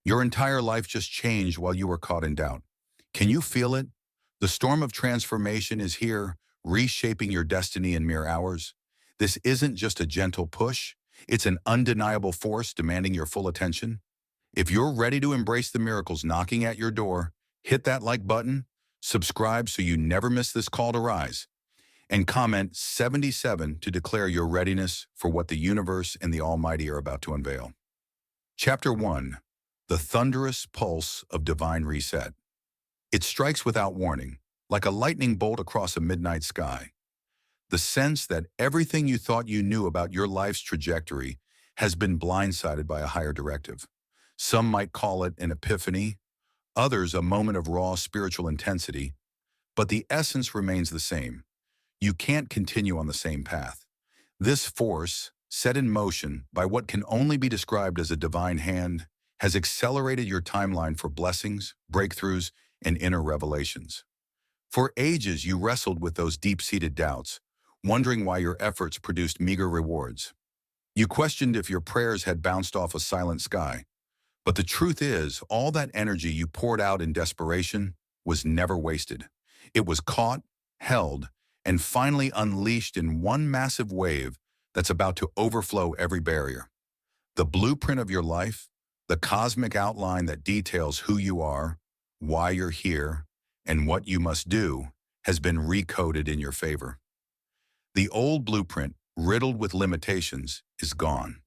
Your entire life just changed while you were caught in doubt. Can you feel it? The storm of transformation is here, reshaping your destiny in mere hours. This isn't just a gentle push, it's an undeniable force demanding your full attention. If you're ready to embrace the miracles knocking at your door, hit that like button, subscribe so you never miss this call to rise, and comment 77 to declare your readiness for what the universe and the Almighty are about to unveil. Chapter 1. The Thunderous Pulse of Divine Reset. It strikes without warning, like a lightning bolt across a midnight sky. The sense that everything you thought you knew about your life's trajectory has been blindsided by a higher directive. Some might call it an epiphany, others a moment of raw spiritual intensity, but the essence remains the same. You can't continue on the same path. This force, set in motion by what can only be described as a divine hand, has accelerated your timeline for blessings, breakthroughs, and inner revelations. For ages, you wrestled with those deep-seated doubts, wondering why your efforts produced meager rewards. You questioned if your prayers had bounced off a silent sky. But the truth is, all that energy you poured out in desperation was never wasted. It was caught, held, and finally unleashed in one massive wave that's about to overflow every barrier. The blueprint of your life, the cosmic outline that details who you are, why you're here, and what you must do, has been recoded in your favor. The old blueprint, riddled with limitations, is gone.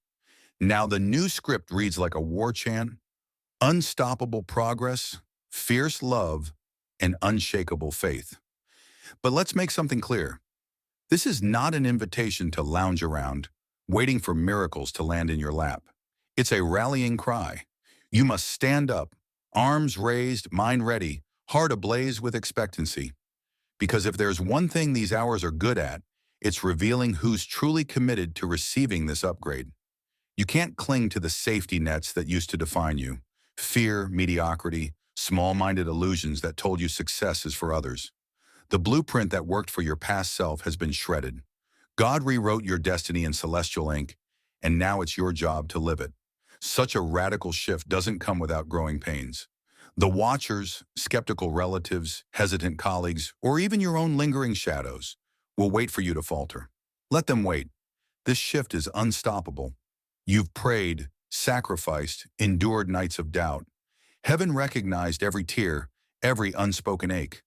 Now the new script reads like a war chant: unstoppable progress, fierce love, and unshakable faith. But let's make something clear. This is not an invitation to lounge around, waiting for miracles to land in your lap. It's a rallying cry. You must stand up, arms raised, mind ready, heart ablaze with expectancy. Because if there's one thing these hours are good at, it's revealing who's truly committed to receiving this upgrade. You can't cling to the safety nets that used to define you: fear, mediocrity, small-minded illusions that told you success is for others. The blueprint that worked for your past self has been shredded. God rewrote your destiny in celestial ink, and now it's your job to live it. Such a radical shift doesn't come without growing pains. The watchers, skeptical relatives, hesitant colleagues, or even your own lingering shadows will wait for you to falter. Let them wait. This shift is unstoppable. You've prayed, sacrificed, endured nights of doubt. Heaven recognized every tear, every unspoken ache.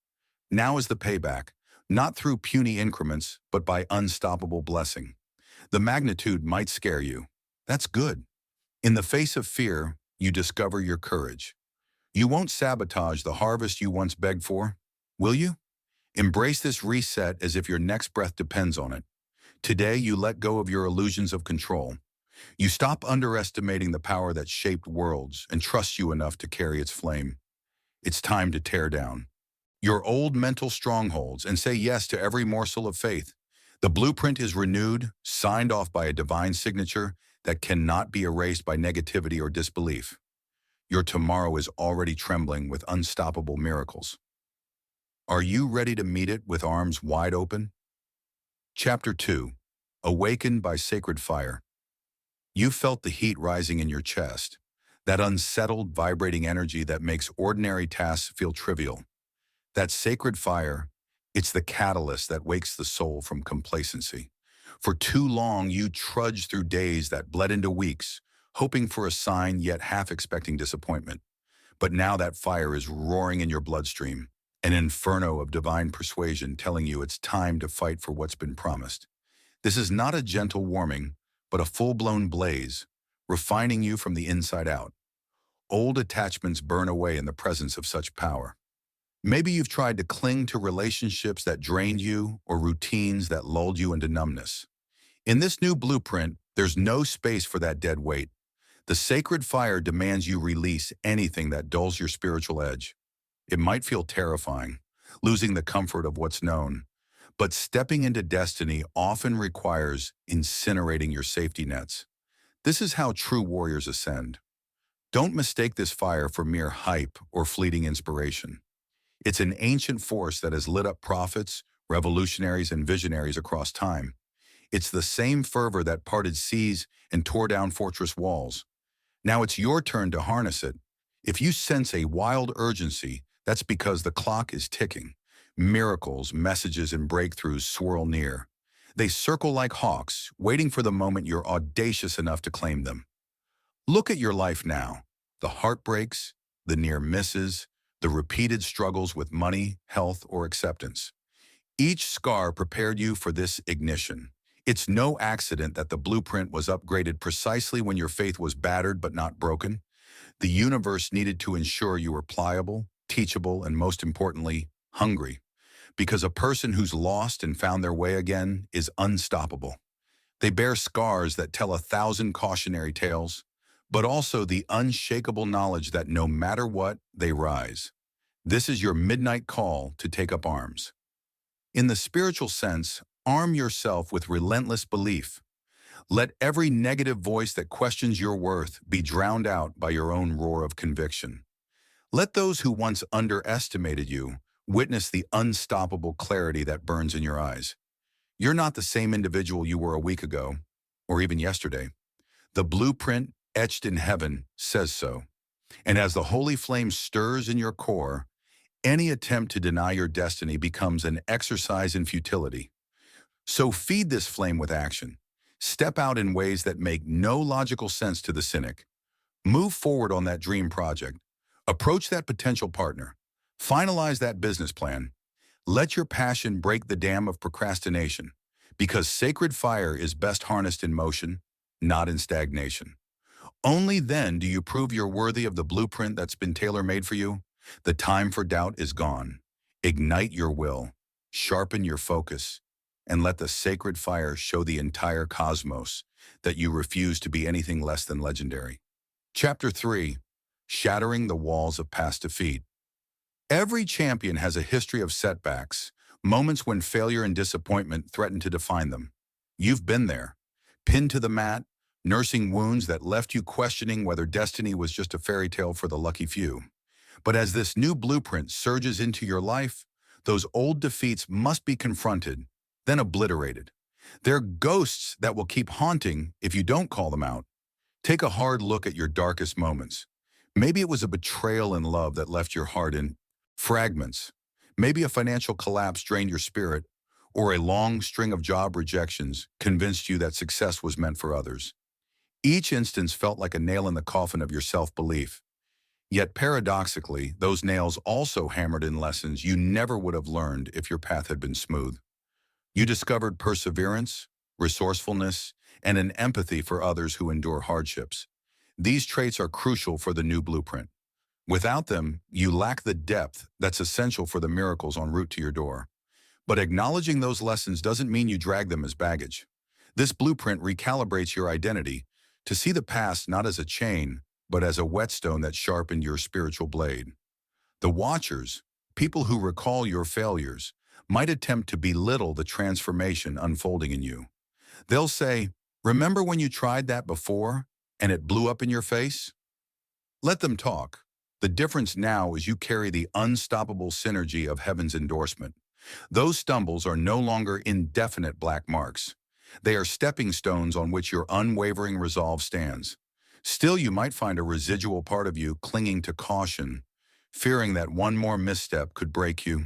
Now is the payback, not through puny increments, but by unstoppable blessing. The magnitude might scare you. That's good. In the face of fear, you discover your courage. You won't sabotage the harvest you once begged for, will you? Embrace this reset as if your next breath depends on it. Today, you let go of your illusions of control. You stop underestimating the power that shaped worlds and trust you enough to carry its flame. It's time to tear down your old mental strongholds and say yes to every morsel of faith. The blueprint is renewed, signed off by a divine signature that cannot be erased by negativity or disbelief. Your tomorrow is already trembling with unstoppable miracles. Are you ready to meet it with arms wide open? Chapter 2. Awakened by Sacred Fire. You felt the heat rising in your chest, that unsettled, vibrating energy that makes ordinary tasks feel trivial. That sacred fire, it's the catalyst that wakes the soul from complacency. For too long, you trudged through days that bled into weeks, hoping for a sign yet half expecting disappointment. But now that fire is roaring in your bloodstream, an inferno of divine persuasion telling you it's time to fight for what's been promised. This is not a gentle warming, but a full-blown blaze, refining you from the inside out. Old attachments burn away in the presence of such power. Maybe you've tried to cling to relationships that drained you or routines that lulled you into numbness. In this new blueprint, there's no space for that dead weight. The sacred fire demands you release anything that dulls your spiritual edge. It might feel terrifying, losing the comfort of what's known, but stepping into destiny often requires incinerating your safety nets. This is how true warriors ascend. Don't mistake this fire for mere hype or fleeting inspiration. It's an ancient force that has lit up prophets, revolutionaries, and visionaries across time. It's the same fervor that parted seas and tore down fortress walls. Now it's your turn to harness it. If you sense a wild urgency, that's because the clock is ticking. Miracles, messages, and breakthroughs swirl near. They circle like hawks, waiting for the moment you're audacious enough to claim them. Look at your life now. The heartbreaks, the near misses, the repeated struggles with money, health, or acceptance. Each scar prepared you for this ignition. It's no accident that the blueprint was upgraded precisely when your faith was battered but not broken. The universe needed to ensure you were pliable, teachable, and most importantly, hungry. Because a person who's lost and found their way again is unstoppable. They bear scars that tell 1,000 cautionary tales, but also the unshakable knowledge that no matter what, they rise. This is your midnight call to take up arms. In the spiritual sense, arm yourself with relentless belief. Let every negative voice that questions your worth be drowned out by your own roar of conviction. Let those who once underestimated you witness the unstoppable clarity that burns in your eyes. You're not the same individual you were a week ago, or even yesterday. The blueprint etched in heaven says so. And as the holy flame stirs in your core, any attempt to deny your destiny becomes an exercise in futility. So feed this flame with action. Step out in ways that make no logical sense to the cynic. Move forward on that dream project. Approach that potential partner. Finalize that business plan. Let your passion break the dam of procrastination, because sacred fire is best harnessed in motion, not in stagnation. Only then do you prove you're worthy of the blueprint that's been tailor-made for you. The time for doubt is gone. Ignite your will, sharpen your focus, and let the sacred fire show the entire cosmos that you refuse to be anything less than legendary. Chapter 3. Shattering the Walls of Past Defeat. Every champion has a history of setbacks, moments when failure and disappointment threaten to define them. You've been there, pinned to the mat, nursing wounds that left you questioning whether destiny was just a fairy tale for the lucky few. But as this new blueprint surges into your life, those old defeats must be confronted, then obliterated. They're ghosts that will keep haunting if you don't call them out. Take a hard look at your darkest moments. Maybe it was a betrayal in love that left your heart in fragments. Maybe a financial collapse drained your spirit, or a long string of job rejections convinced you that success was meant for others. Each instance felt like a nail in the coffin of your self-belief. Yet paradoxically, those nails also hammered in lessons you never would have learned if your path had been smooth. You discovered perseverance, resourcefulness, and an empathy for others who endure hardships. These traits are crucial for the new blueprint. Without them, you lack the depth that's essential for the miracles en route to your door. But acknowledging those lessons doesn't mean you drag them as baggage. This blueprint recalibrates your identity to see the past not as a chain, but as a whetstone that sharpened your spiritual blade. The watchers, people who recall your failures, might attempt to belittle the transformation unfolding in you. They'll say, "Remember when you tried that before and it blew up in your face?" Let them talk. The difference now is you carry the unstoppable synergy of heaven's endorsement. Those stumbles are no longer indefinite black marks. They are stepping stones on which your unwavering resolve stands. Still, you might find a residual part of you clinging to caution, fearing that one more misstep could break you.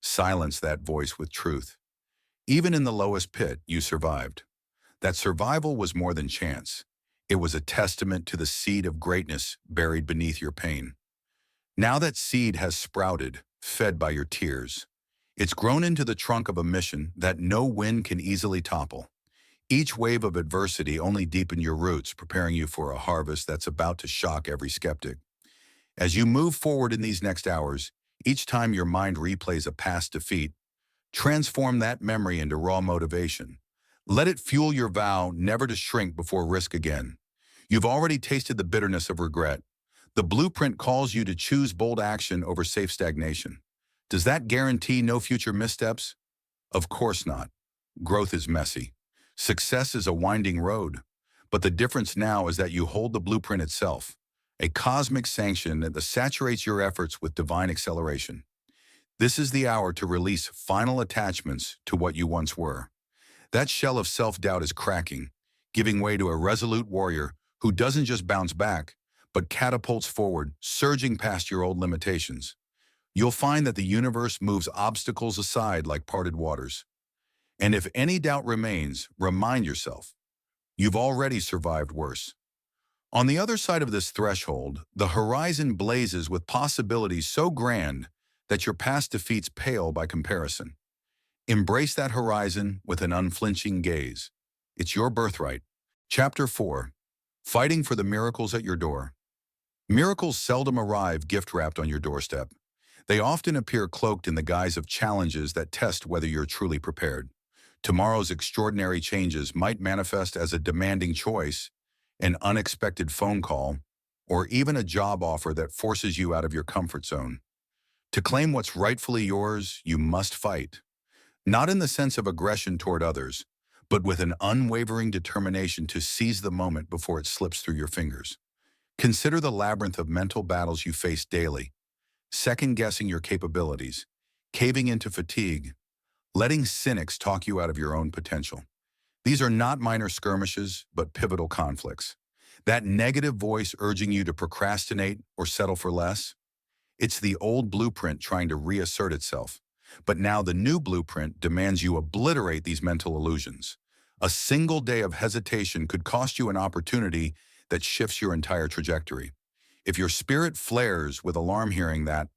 Silence that voice with truth. Even in the lowest pit, you survived. That survival was more than chance. It was a testament to the seed of greatness buried beneath your pain. Now that seed has sprouted, fed by your tears. It's grown into the trunk of a mission that no wind can easily topple. Each wave of adversity only deepened your roots, preparing you for a harvest that's about to shock every skeptic. As you move forward in these next hours, each time your mind replays a past defeat, transform that memory into raw motivation. Let it fuel your vow never to shrink before risk again. You've already tasted the bitterness of regret. The blueprint calls you to choose bold action over safe stagnation. Does that guarantee no future missteps? Of course not. Growth is messy. Success is a winding road. But the difference now is that you hold the blueprint itself, a cosmic sanction that saturates your efforts with divine acceleration. This is the hour to release final attachments to what you once were. That shell of self-doubt is cracking, giving way to a resolute warrior who doesn't just bounce back, but catapults forward, surging past your old limitations. You'll find that the universe moves obstacles aside like parted waters. And if any doubt remains, remind yourself, you've already survived worse. On the other side of this threshold, the horizon blazes with possibilities so grand that your past defeats pale by comparison. Embrace that horizon with an unflinching gaze. It's your birthright. Chapter 4. Fighting for the miracles at your door. Miracles seldom arrive gift-wrapped on your doorstep. They often appear cloaked in the guise of challenges that test whether you're truly prepared. Tomorrow's extraordinary changes might manifest as a demanding choice, an unexpected phone call, or even a job offer that forces you out of your comfort zone. To claim what's rightfully yours, you must fight. Not in the sense of aggression toward others, but with an unwavering determination to seize the moment before it slips through your fingers. Consider the labyrinth of mental battles you face daily, second-guessing your capabilities, caving into fatigue, letting cynics talk you out of your own potential. These are not minor skirmishes, but pivotal conflicts. That negative voice urging you to procrastinate or settle for less, it's the old blueprint trying to reassert itself. But now the new blueprint demands you obliterate these mental illusions. A single day of hesitation could cost you an opportunity that shifts your entire trajectory. If your spirit flares with alarm hearing that,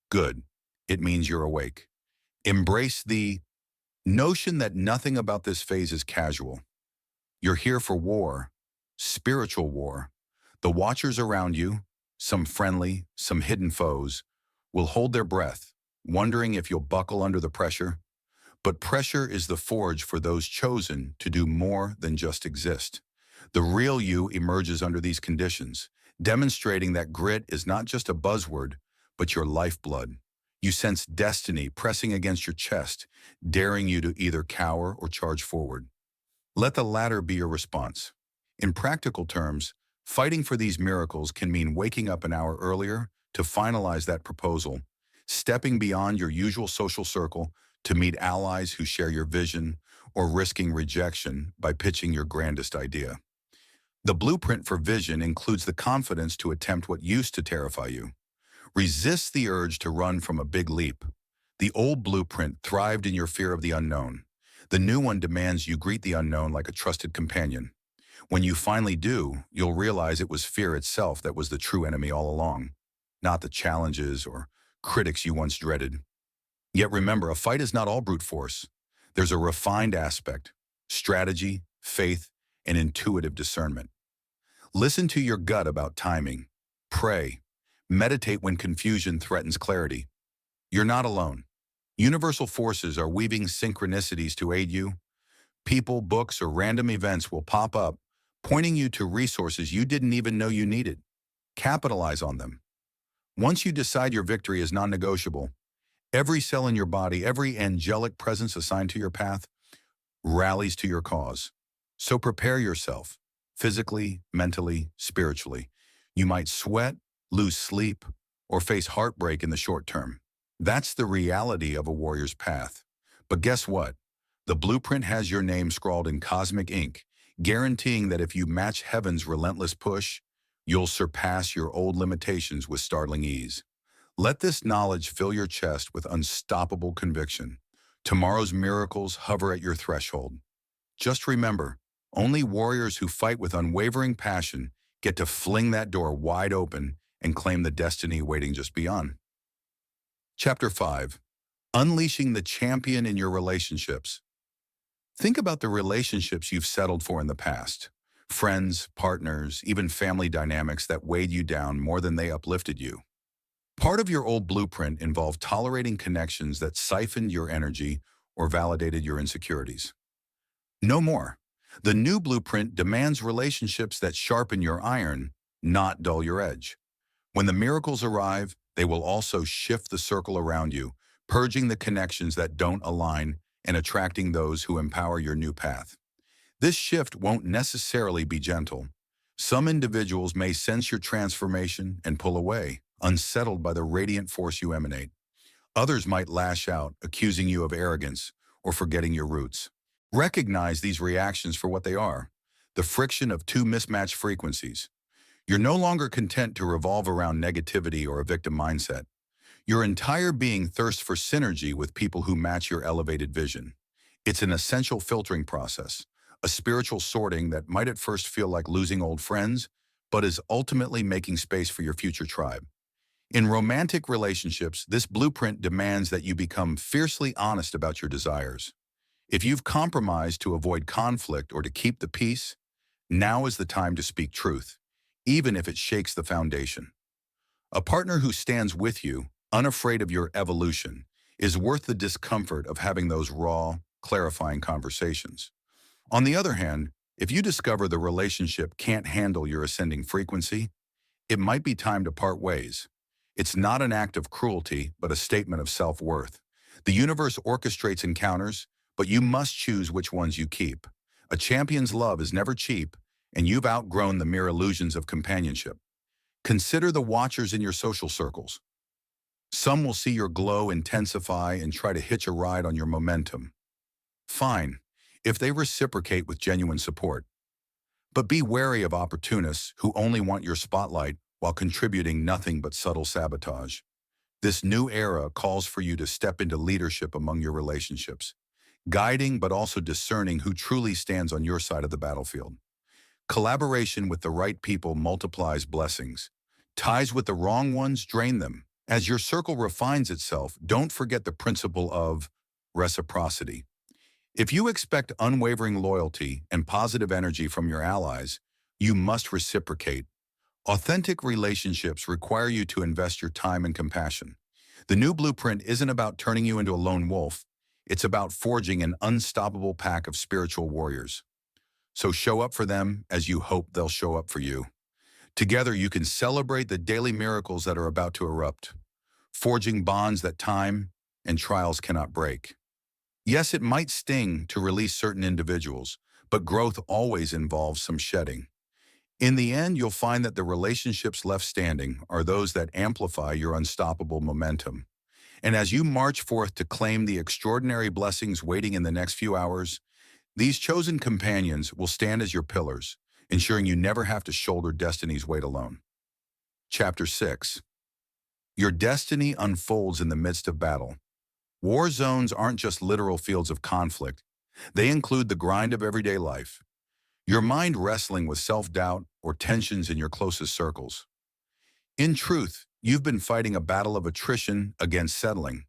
good, it means you're awake. Embrace the notion that nothing about this phase is casual. You're here for war, spiritual war. The watchers around you, some friendly, some hidden foes, will hold their breath, wondering if you'll buckle under the pressure. But pressure is the forge for those chosen to do more than just exist. The real you emerges under these conditions, demonstrating that grit is not just a buzzword, but your lifeblood. You sense destiny pressing against your chest, daring you to either cower or charge forward. Let the latter be your response. In practical terms, fighting for these miracles can mean waking up an hour earlier to finalize that proposal, stepping beyond your usual social circle to meet allies who share your vision, or risking rejection by pitching your grandest idea. The blueprint for vision includes the confidence to attempt what used to terrify you. Resist the urge to run from a big leap. The old blueprint thrived in your fear of the unknown. The new one demands you greet the unknown like a trusted companion. When you finally do, you'll realize it was fear itself that was the true enemy all along, not the challenges or critics you once dreaded. Yet remember, a fight is not all brute force. There's a refined aspect, strategy, faith, and intuitive discernment. Listen to your gut about timing. Pray. Meditate when confusion threatens clarity. You're not alone. Universal forces are weaving synchronicities to aid you. People, books, or random events will pop up, pointing you to resources you didn't even know you needed. Capitalize on them. Once you decide your victory is non-negotiable, every cell in your body, every angelic presence assigned to your path, rallies to your cause. So prepare yourself, physically, mentally, spiritually. You might sweat, lose sleep, or face heartbreak in the short term. That's the reality of a warrior's path. But guess what? The blueprint has your name scrawled in cosmic ink, guaranteeing that if you match heaven's relentless push, you'll surpass your old limitations with startling ease. Let this knowledge fill your chest with unstoppable conviction. Tomorrow's miracles hover at your threshold. Just remember, only warriors who fight with unwavering passion get to fling that door wide open and claim the destiny waiting just beyond. Chapter 5. Unleashing the champion in your relationships. Think about the relationships you've settled for in the past. Friends, partners, even family dynamics that weighed you down more than they uplifted you. Part of your old blueprint involved tolerating connections that siphoned your energy or validated your insecurities. No more. The new blueprint demands relationships that sharpen your iron, not dull your edge. When the miracles arrive, they will also shift the circle around you, purging the connections that don't align and attracting those who empower your new path. This shift won't necessarily be gentle. Some individuals may sense your transformation and pull away, unsettled by the radiant force you emanate. Others might lash out, accusing you of arrogance or forgetting your roots. Recognize these reactions for what they are: the friction of two mismatched frequencies. You're no longer content to revolve around negativity or a victim mindset. Your entire being thirsts for synergy with people who match your elevated vision. It's an essential filtering process, a spiritual sorting that might at first feel like losing old friends, but is ultimately making space for your future tribe. In romantic relationships, this blueprint demands that you become fiercely honest about your desires. If you've compromised to avoid conflict or to keep the peace, now is the time to speak truth, even if it shakes the foundation. A partner who stands with you, unafraid of your evolution, is worth the discomfort of having those raw, clarifying conversations. On the other hand, if you discover the relationship can't handle your ascending frequency, it might be time to part ways. It's not an act of cruelty, but a statement of self-worth. The universe orchestrates encounters, but you must choose which ones you keep. A champion's love is never cheap, and you've outgrown the mere illusions of companionship. Consider the watchers in your social circles. Some will see your glow intensify and try to hitch a ride on your momentum. Fine, if they reciprocate with genuine support. But be wary of opportunists who only want your spotlight while contributing nothing but subtle sabotage. This new era calls for you to step into leadership among your relationships, guiding but also discerning who truly stands on your side of the battlefield. Collaboration with the right people multiplies blessings. Ties with the wrong ones drain them. As your circle refines itself, don't forget the principle of reciprocity. If you expect unwavering loyalty and positive energy from your allies, you must reciprocate. Authentic relationships require you to invest your time and compassion. The new blueprint isn't about turning you into a lone wolf. It's about forging an unstoppable pack of spiritual warriors. So show up for them as you hope they'll show up for you. Together, you can celebrate the daily miracles that are about to erupt, forging bonds that time and trials cannot break. Yes, it might sting to release certain individuals, but growth always involves some shedding. In the end, you'll find that the relationships left standing are those that amplify your unstoppable momentum. And as you march forth to claim the extraordinary blessings waiting in the next few hours, these chosen companions will stand as your pillars, ensuring you never have to shoulder destiny's weight alone. Chapter 6. Your destiny unfolds in the midst of battle. War zones aren't just literal fields of conflict. They include the grind of everyday life, your mind wrestling with self-doubt or tensions in your closest circles. In truth, you've been fighting a battle of attrition against settling.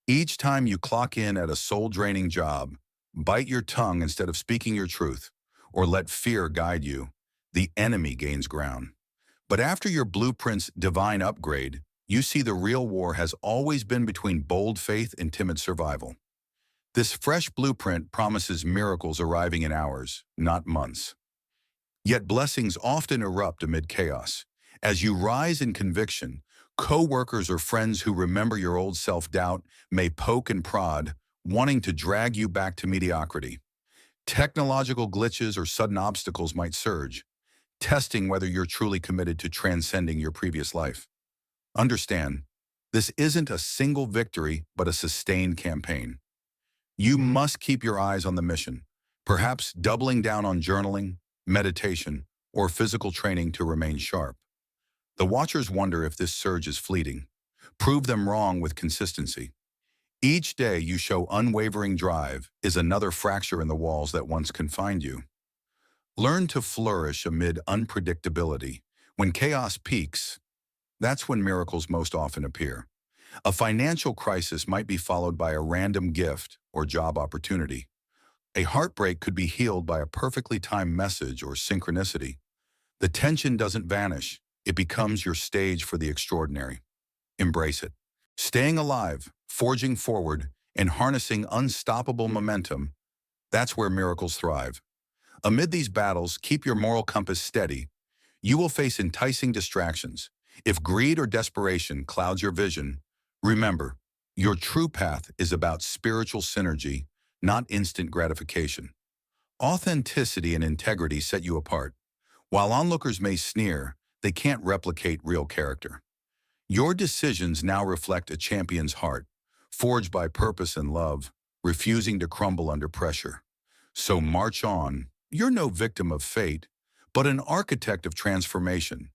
Each time you clock in at a soul-draining job, bite your tongue instead of speaking your truth, or let fear guide you, the enemy gains ground. But after your blueprint's divine upgrade, you see the real war has always been between bold faith and timid survival. This fresh blueprint promises miracles arriving in hours, not months. Yet blessings often erupt amid chaos. As you rise in conviction, co-workers or friends who remember your old self-doubt may poke and prod, wanting to drag you back to mediocrity. Technological glitches or sudden obstacles might surge, testing whether you're truly committed to transcending your previous life. Understand, this isn't a single victory, but a sustained campaign. You must keep your eyes on the mission, perhaps doubling down on journaling, meditation, or physical training to remain sharp. The watchers wonder if this surge is fleeting. Prove them wrong with consistency. Each day you show unwavering drive is another fracture in the walls that once confined you. Learn to flourish amid unpredictability. When chaos peaks, that's when miracles most often appear. A financial crisis might be followed by a random gift or job opportunity. A heartbreak could be healed by a perfectly timed message or synchronicity. The tension doesn't vanish. It becomes your stage for the extraordinary. Embrace it. Staying alive, forging forward, and harnessing unstoppable momentum, that's where miracles thrive. Amid these battles, keep your moral compass steady. You will face enticing distractions. If greed or desperation clouds your vision, remember, your true path is about spiritual synergy, not instant gratification. Authenticity and integrity set you apart. While onlookers may sneer, they can't replicate real character. Your decisions now reflect a champion's heart, forged by purpose and love, refusing to crumble under pressure. So march on. You're no victim of fate, but an architect of transformation.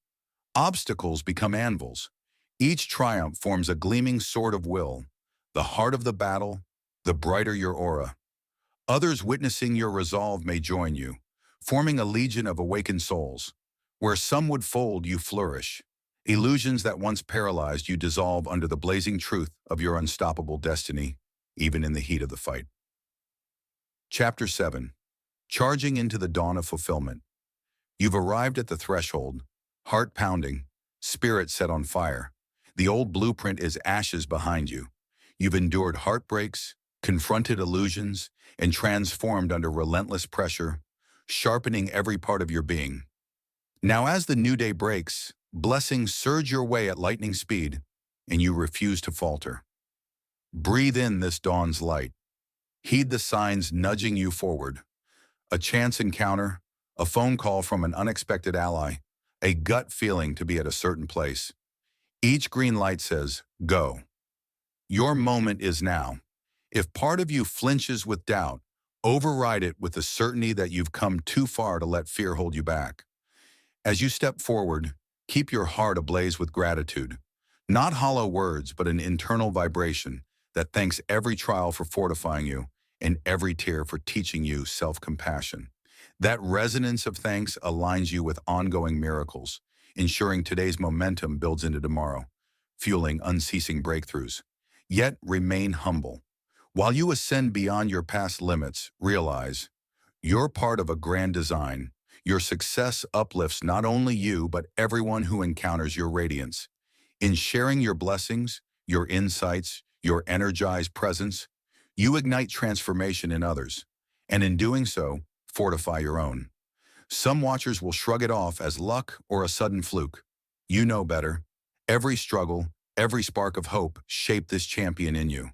Obstacles become anvils. Each triumph forms a gleaming sword of will. The heart of the battle, the brighter your aura. Others witnessing your resolve may join you, forming a legion of awakened souls. Where some would fold, you flourish. Illusions that once paralyzed you dissolve under the blazing truth of your unstoppable destiny, even in the heat of the fight. Chapter 7. Charging into the dawn of fulfillment. You've arrived at the threshold, heart pounding, spirit set on fire. The old blueprint is ashes behind you. You've endured heartbreaks, confronted illusions, and transformed under relentless pressure, sharpening every part of your being. Now as the new day breaks, blessings surge your way at lightning speed, and you refuse to falter. Breathe in this dawn's light. Heed the signs nudging you forward. A chance encounter, a phone call from an unexpected ally, a gut feeling to be at a certain place. Each green light says, go. Your moment is now. If part of you flinches with doubt, override it with the certainty that you've come too far to let fear hold you back. As you step forward, keep your heart ablaze with gratitude. Not hollow words, but an internal vibration that thanks every trial for fortifying you and every tear for teaching you self-compassion. That resonance of thanks aligns you with ongoing miracles, ensuring today's momentum builds into tomorrow, fueling unceasing breakthroughs. Yet remain humble. While you ascend beyond your past limits, realize you're part of a grand design. Your success uplifts not only you, but everyone who encounters your radiance. In sharing your blessings, your insights, your energized presence, you ignite transformation in others, and in doing so, fortify your own. Some watchers will shrug it off as luck or a sudden fluke. You know better. Every struggle, every spark of hope shaped this champion in you.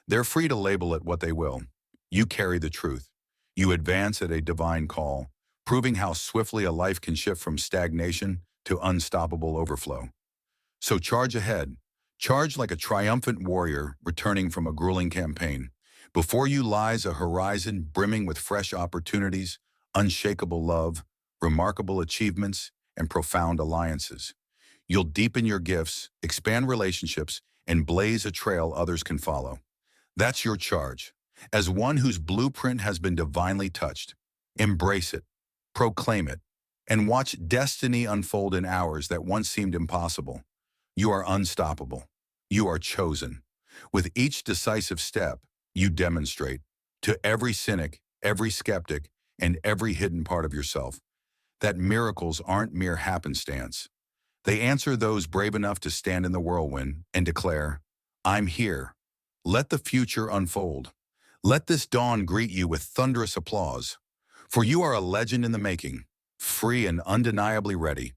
They're free to label it what they will. You carry the truth. You advance at a divine call, proving how swiftly a life can shift from stagnation to unstoppable overflow. So charge ahead. Charge like a triumphant warrior returning from a grueling campaign. Before you lies a horizon brimming with fresh opportunities, unshakable love, remarkable achievements, and profound alliances. You'll deepen your gifts, expand relationships, and blaze a trail others can follow. That's your charge. As one whose blueprint has been divinely touched, embrace it, proclaim it, and watch destiny unfold in hours that once seemed impossible. You are unstoppable. You are chosen. With each decisive step, you demonstrate to every cynic, every skeptic, and every hidden part of yourself that miracles aren't mere happenstance. They answer those brave enough to stand in the whirlwind and declare, I'm here. Let the future unfold. Let this dawn greet you with thunderous applause. For you are a legend in the making, free and undeniably ready.